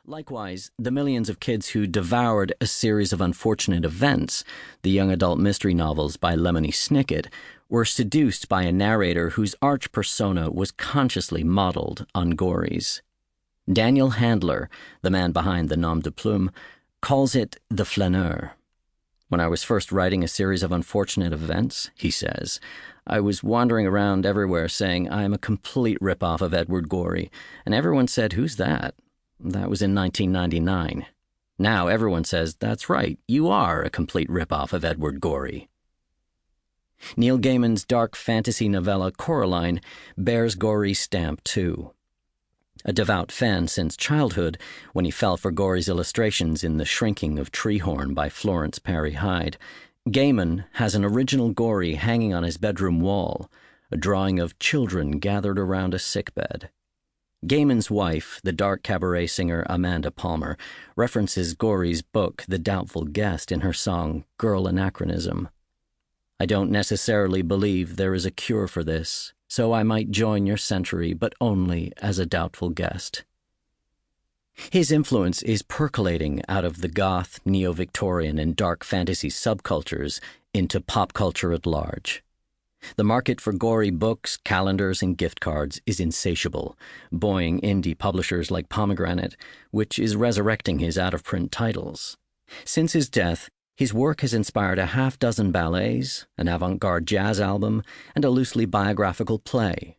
Likewise, the millions of kids who devoured A Series of Unfortunate Events, the young adult mystery novels by Lemony Snicket, were seduced by a narrator whose arch persona was consciously modeled on Gorey's. Daniel Handler, the man behind the nom de plume, calls it the flaneur. When I was first writing A Series of Unfortunate Events, he says, I was wandering around everywhere saying I am a complete rip-off of Edward Gorey, and everyone said, who's that? That was in 1999. Now everyone says, that's right, you are a complete rip-off of Edward Gorey. Neil Gaiman's dark fantasy novella Coraline bears Gorey's stamp too. A devout fan since childhood, when he fell for Gorey's illustrations in The Shrinking of Treehorn by Florence Perry Hyde, Gaiman has an original Gorey hanging on his bedroom wall, a drawing of children gathered around a sickbed. Gaiman's wife, the dark cabaret singer Amanda Palmer, references Gorey's book The Doubtful Guest in her song Girl Anachronism. I don't necessarily believe there is a cure for this, so I might join your century, but only as a doubtful guest. His influence is percolating out of the goth, neo-Victorian, and dark fantasy subcultures into pop culture at large. The market for Gorey books, calendars, and gift cards is insatiable, buoying indie publishers like Pomegranate, which is resurrecting his out-of-print titles. Since his death, his work has inspired a half-dozen ballets, an avant-garde jazz album, and a loosely biographical play,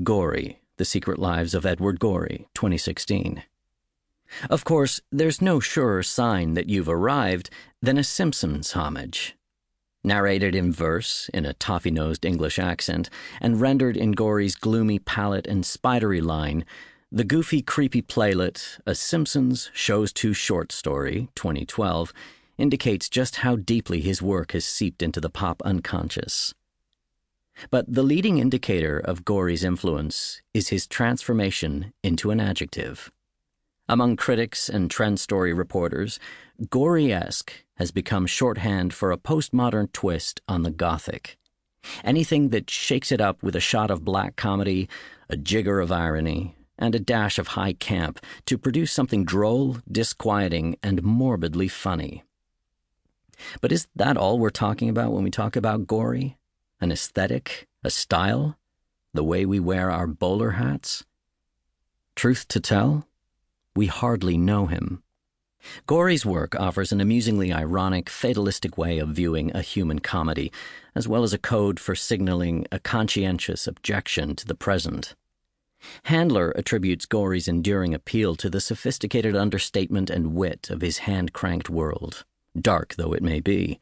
Gorey, The Secret Lives of Edward Gorey, 2016. Of course, there's no surer sign that you've arrived than a Simpsons homage. Narrated in verse, in a toffee-nosed English accent, and rendered in Gorey's gloomy palette and spidery line, the goofy, creepy playlet, A Simpsons Shows Too Short story, 2012, indicates just how deeply his work has seeped into the pop unconscious. But the leading indicator of Gorey's influence is his transformation into an adjective. Among critics and trend story reporters, Gorey-esque has become shorthand for a postmodern twist on the Gothic. Anything that shakes it up with a shot of black comedy, a jigger of irony, and a dash of high camp to produce something droll, disquieting, and morbidly funny. But is that all we're talking about when we talk about Gorey? An aesthetic? A style? The way we wear our bowler hats? Truth to tell, we hardly know him. Gorey's work offers an amusingly ironic, fatalistic way of viewing a human comedy, as well as a code for signaling a conscientious objection to the present. Handler attributes Gorey's enduring appeal to the sophisticated understatement and wit of his hand-cranked world, dark though it may be,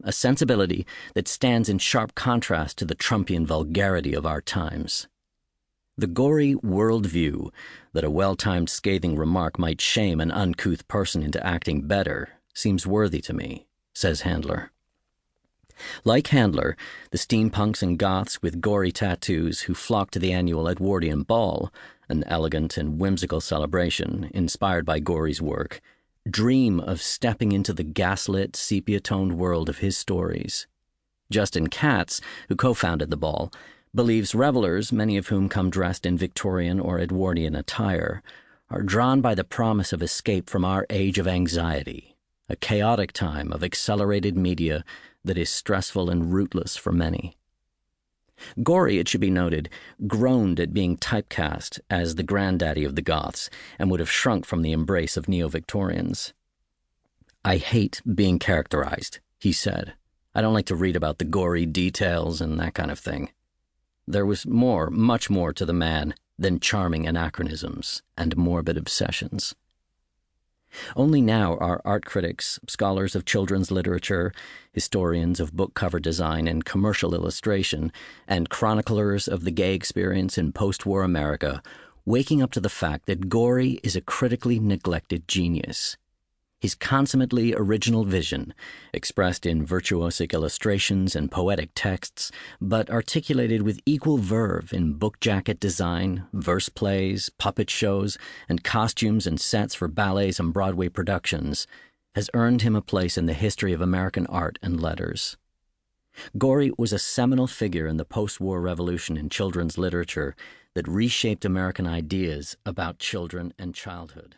a sensibility that stands in sharp contrast to the Trumpian vulgarity of our times. The Gorey worldview that a well-timed scathing remark might shame an uncouth person into acting better seems worthy to me, says Handler. Like Handler, the steampunks and goths with Gorey tattoos who flock to the annual Edwardian ball, an elegant and whimsical celebration inspired by Gorey's work, dream of stepping into the gaslit, sepia-toned world of his stories. Justin Katz, who co-founded the ball, believes revelers, many of whom come dressed in Victorian or Edwardian attire, are drawn by the promise of escape from our age of anxiety, a chaotic time of accelerated media that is stressful and rootless for many. Gorey, it should be noted, groaned at being typecast as the granddaddy of the Goths and would have shrunk from the embrace of neo-Victorians. I hate being characterized, he said. I don't like to read about the gory details and that kind of thing. There was more, much more to the man than charming anachronisms and morbid obsessions. Only now are art critics, scholars of children's literature, historians of book cover design and commercial illustration, and chroniclers of the gay experience in post-war America waking up to the fact that Gorey is a critically neglected genius. His consummately original vision, expressed in virtuosic illustrations and poetic texts, but articulated with equal verve in book jacket design, verse plays, puppet shows, and costumes and sets for ballets and Broadway productions, has earned him a place in the history of American art and letters. Gorey was a seminal figure in the post-war revolution in children's literature that reshaped American ideas about children and childhood.